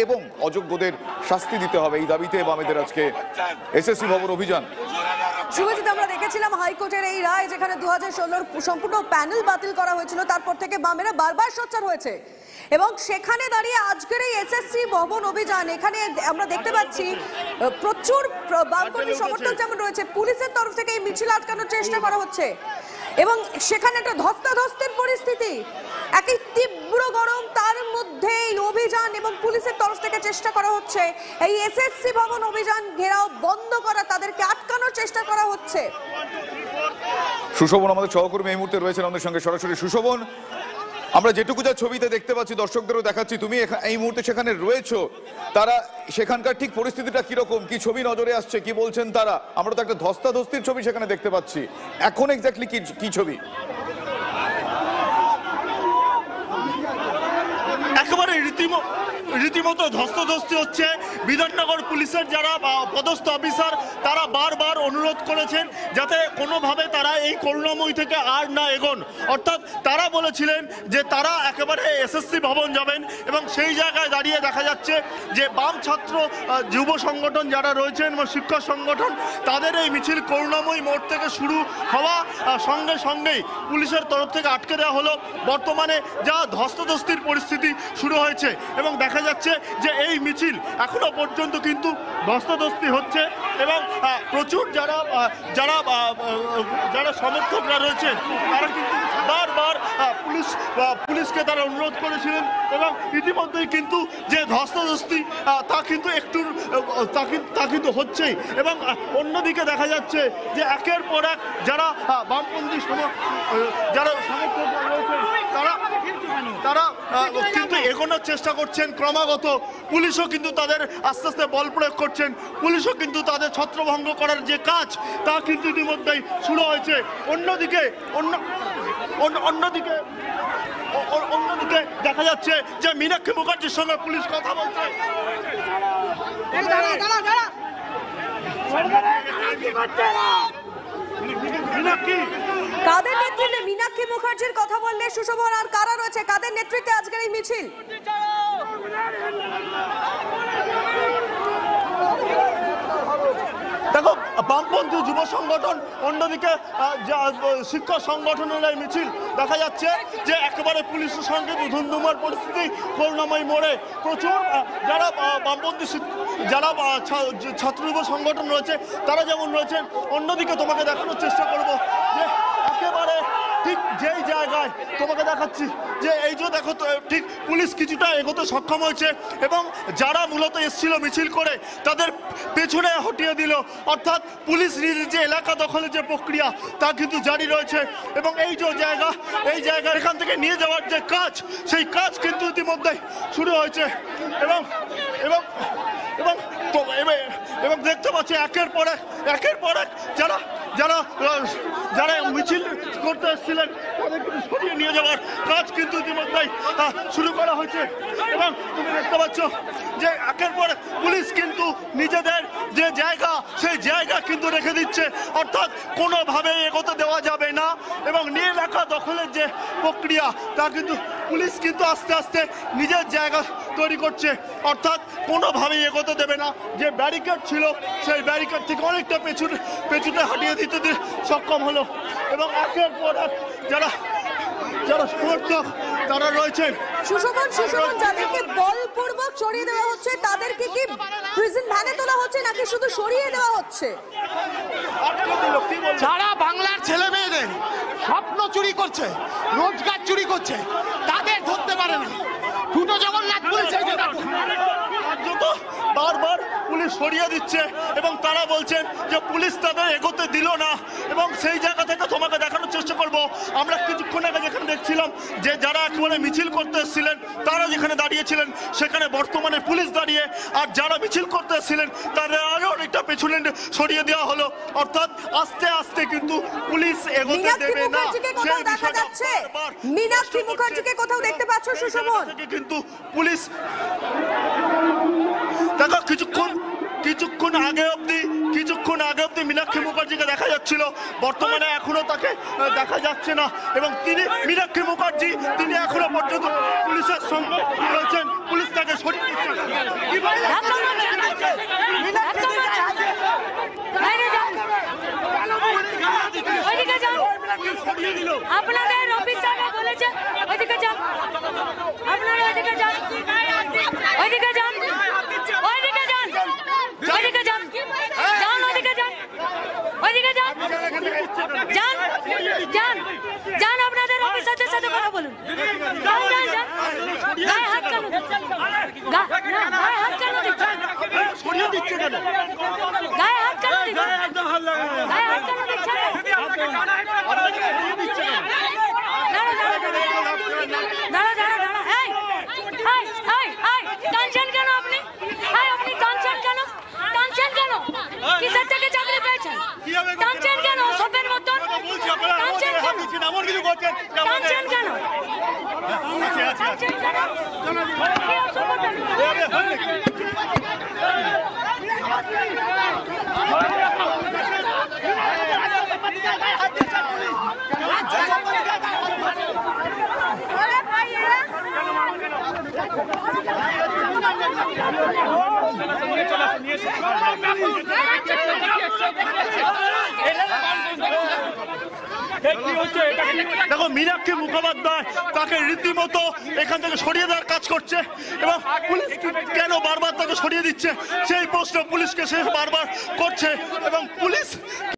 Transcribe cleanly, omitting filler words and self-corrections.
এবং অযোগ্যদের শাস্তি দিতে হবে, এই দাবিতে বামেদের আজকে এসএসসি ভবন অভিযান। শুভজিৎ, আমরা দেখেছিলাম হাইকোর্টের এই রায়, যেখানে 2016 সম্পূর্ণ প্যানেল বাতিল করা হয়েছিল, তারপর থেকে বামেরা বারবার সোচ্চার হয়েছে এবং সেখানে দাঁড়িয়ে আজকের এই এসএসসি ভবন অভিযান, এখানে আমরা দেখতে পাচ্ছি প্রচুর বামপন্থী সমর্থক যেমন রয়েছে, পুলিশের তরফ থেকে এই মিছিল আটকানোর চেষ্টা করা হচ্ছে এবং সেখানে একটা ধস্তাধস্তির পরিস্থিতি, একই তীব্র গরম, তার মধ্যে এই অভিযান এবং পুলিশের তরফ থেকে চেষ্টা করা হচ্ছে এই এসএসসি ভবন অভিযান ঘেরাও বন্ধ করা, তাদেরকে আটকানোর চেষ্টা করা হচ্ছে। সুশোভন আমাদের সহকর্মী এই মুহূর্তে রয়েছেন আমাদের সঙ্গে সরাসরি। সুশোভন, আমরা যেটুকু যা ছবিতে দেখতে পাচ্ছি, দর্শকদেরও দেখাচ্ছি, তুমি এই মুহূর্তে সেখানে রয়েছো, তারা সেখানকার ঠিক পরিস্থিতিটা কিরকম, কি ছবি নজরে আসছে, কি বলছেন তারা? আমরা তো একটা ধস্তাধস্তির ছবি সেখানে দেখতে পাচ্ছি, এখন এক্স্যাক্টলি কি ছবি? একেবারে রীতিমতো ধস্তাধস্তি হচ্ছে। বিধাননগর পুলিশের যারা পদস্থ অফিসার, তারা বারবার অনুরোধ করেছেন যাতে কোনোভাবে তারা এই করুণাময়ী থেকে আর না এগোন। অর্থাৎ তারা বলেছিলেন যে তারা একেবারে এসএসসি ভবন যাবেন এবং সেই জায়গায় দাঁড়িয়ে দেখা যাচ্ছে যে বাম ছাত্র যুব সংগঠন যারা রয়েছেন এবং শিক্ষক সংগঠন, তাদের এই মিছিল করুণাময়ী মোড় থেকে শুরু হওয়া সঙ্গে সঙ্গেই পুলিশের তরফ থেকে আটকে দেওয়া হলো। বর্তমানে যা ধস্তাধস্তির পরিস্থিতি শুরু হয়েছে এবং দেখা যাচ্ছে যে এই মিছিল এখনো পর্যন্ত কিন্তু ধস্তাধস্তি হচ্ছে এবং প্রচুর যারা সমর্থকরা রয়েছেন তারা কিন্তু বারবার পুলিশকে তারা অনুরোধ করেছিলেন এবং ইতিমধ্যেই কিন্তু যে ধস্তাধস্তি তা কিন্তু হচ্ছেই। এবং অন্যদিকে দেখা যাচ্ছে যে একের পর এক যারা বামপন্থী যারা সমর্থকরা রয়েছেন তারা কিন্তু এগোনোর চেষ্টা করছেন ক্রমাগত। পুলিশও কিন্তু তাদের আস্তে আস্তে বল প্রয়োগ করছেন, পুলিশও কিন্তু তাদের ছত্রভঙ্গ করার যে কাজ তা কিন্তু ইতিমধ্যেই শুরু হয়েছে। অন্যদিকে দেখা যাচ্ছে যে মীনাক্ষী মুখার্জির সঙ্গে পুলিশ কথা বলছে। কাদের নেতৃত্বে মীনাক্ষী মুখার্জির কথা বললে সুশোভন, আর কারা রয়েছে, কাদের নেতৃত্বে আজকের এই মিছিল? দেখো, বামপন্থী যুব সংগঠন, অন্যদিকে শিক্ষক সংগঠনের এই মিছিল দেখা যাচ্ছে যে একেবারে পুলিশের সঙ্গে ধুন্ধুমার পরিস্থিতি করুণাময়ী মোড়ে। প্রচুর যারা বামপন্থী যারা ছাত্র যুব সংগঠন রয়েছে তারা যেমন রয়েছেন, অন্যদিকে তোমাকে দেখানোর চেষ্টা করবো যে একেবারে ঠিক যেই জায়গায় তোমাকে দেখাচ্ছি যে এই যে দেখো, ঠিক পুলিশ কিছুটা এগোতে সক্ষম হয়েছে এবং যারা মূলত এসেছিল মিছিল করে তাদের পেছনে হটিয়ে দিল। অর্থাৎ পুলিশ যে এলাকা দখলের যে প্রক্রিয়া তা কিন্তু জারি রয়েছে এবং এই যে জায়গা এখান থেকে নিয়ে যাওয়ার যে কাজ, সেই কাজ কিন্তু ইতিমধ্যে শুরু হয়েছে এবং এবং এবং এবং দেখতে পাচ্ছি একের পর এক যারা মিছিল করতে এসেছিলেন তাদের কিন্তু সরিয়ে নিয়ে যাওয়ার কাজ কিন্তু ইতিমধ্যেই শুরু করা হয়েছে এবং তুমি দেখতে পাচ্ছ যে একের পর পুলিশ কিন্তু নিজেদের যে জায়গা সেই জায়গা কিন্তু রেখে দিচ্ছে। অর্থাৎ কোনোভাবে এগোতে দেওয়া যাবে না এবং এলাকা দখলের যে প্রক্রিয়া তা কিন্তু পুলিশ কিন্তু আস্তে আস্তে নিজের জায়গা তৈরি করছে। অর্থাৎ কোনোভাবেই এগোতে দেবে না। যে ব্যারিকেড ছিল সেই ব্যারিকেড থেকে অনেকটা পেছনে হাঁটিয়ে দিতে সক্ষম হলো এবং একের পর এক যারা সমর্থক তারা রয়েছেন। সুশোভন, যাদেরকে বলপূর্বক সরিয়ে দেওয়া হচ্ছে তাদেরকে কি প্রিজন ভ্যানে তোলা হচ্ছে নাকি শুধু সরিয়ে দেওয়া হচ্ছে? যারা বাংলার ছেলে মেয়েদের স্বপ্ন চুরি করছে, রোজগার চুরি করছে, তাদের ধরতে পারে না। দুটো জগন্নাথ পুলিশ বারবার পুলিশ সরিয়ে দিচ্ছে এবং তারা বলছেন যে পুলিশ তাদের এগোতে দিল না এবং সেই জায়গা থেকে তোমাকে দেখানোর চেষ্টা করব। আমরা কিছুক্ষণ আগে যেখানে দেখছিলাম যে যারা একেবারে মিছিল করতে এসেছিলেন তারা যেখানে দাঁড়িয়েছিলেন সেখানে বর্তমানে পুলিশ দাঁড়িয়ে, আর যারা মিছিল করতে এসেছিলেন তাদের আরো অনেকটা পেছনে সরিয়ে দেওয়া হলো। অর্থাৎ আস্তে আস্তে কিন্তু পুলিশ এগোতে দেবে না। মীনাক্ষী মুখার্জিকে কোথাও দেখতে পাচ্ছ সুশোভন? কিন্তু পুলিশ দেখো কিছুক্ষণ আগে অব্দি মীনাক্ষী মুখার্জিকে দেখা যাচ্ছিল, বর্তমানে এখনো তাকে দেখা যাচ্ছে না এবং মীনাক্ষী মুখার্জি তিনি এখনো পর্যন্ত পুলিশের সঙ্গে রয়েছেন, পুলিশ তাকে সরিয়ে দিচ্ছে। যান যান যান আপনাদের অফিসারদের সাথে কথা বলুন। যান যান যান গায়ে হাত কেন দিচ্ছেন? গায়ে হাত কেন দিচ্ছেন? সরিয়ে দিচ্ছে কেন? গায়ে হাত কেন দিচ্ছেন? গায়ে হাত কেন দিচ্ছেন? দাঁড়া দাঁড়া দাঁড়া, এই এই এই এই টানছেন কেন আপনি? এই আপনি টানছেন কেন? টানছেন কেন? কিসের থেকে চাকরি পেয়েছেন? টানছেন কেন সবের মতন? টানছেন কেন? এমন কিছু করছেন টানছেন কেন? টানছেন কেন? কি অসুবিধা? দেখো মীনাক্ষী মুখোপাধ্যায় তাকে রীতিমতো এখান থেকে সরিয়ে দেওয়ার কাজ করছে এবং পুলিশ কেন বারবার তাকে সরিয়ে দিচ্ছে সেই প্রশ্ন পুলিশকে সে বারবার করছে এবং পুলিশ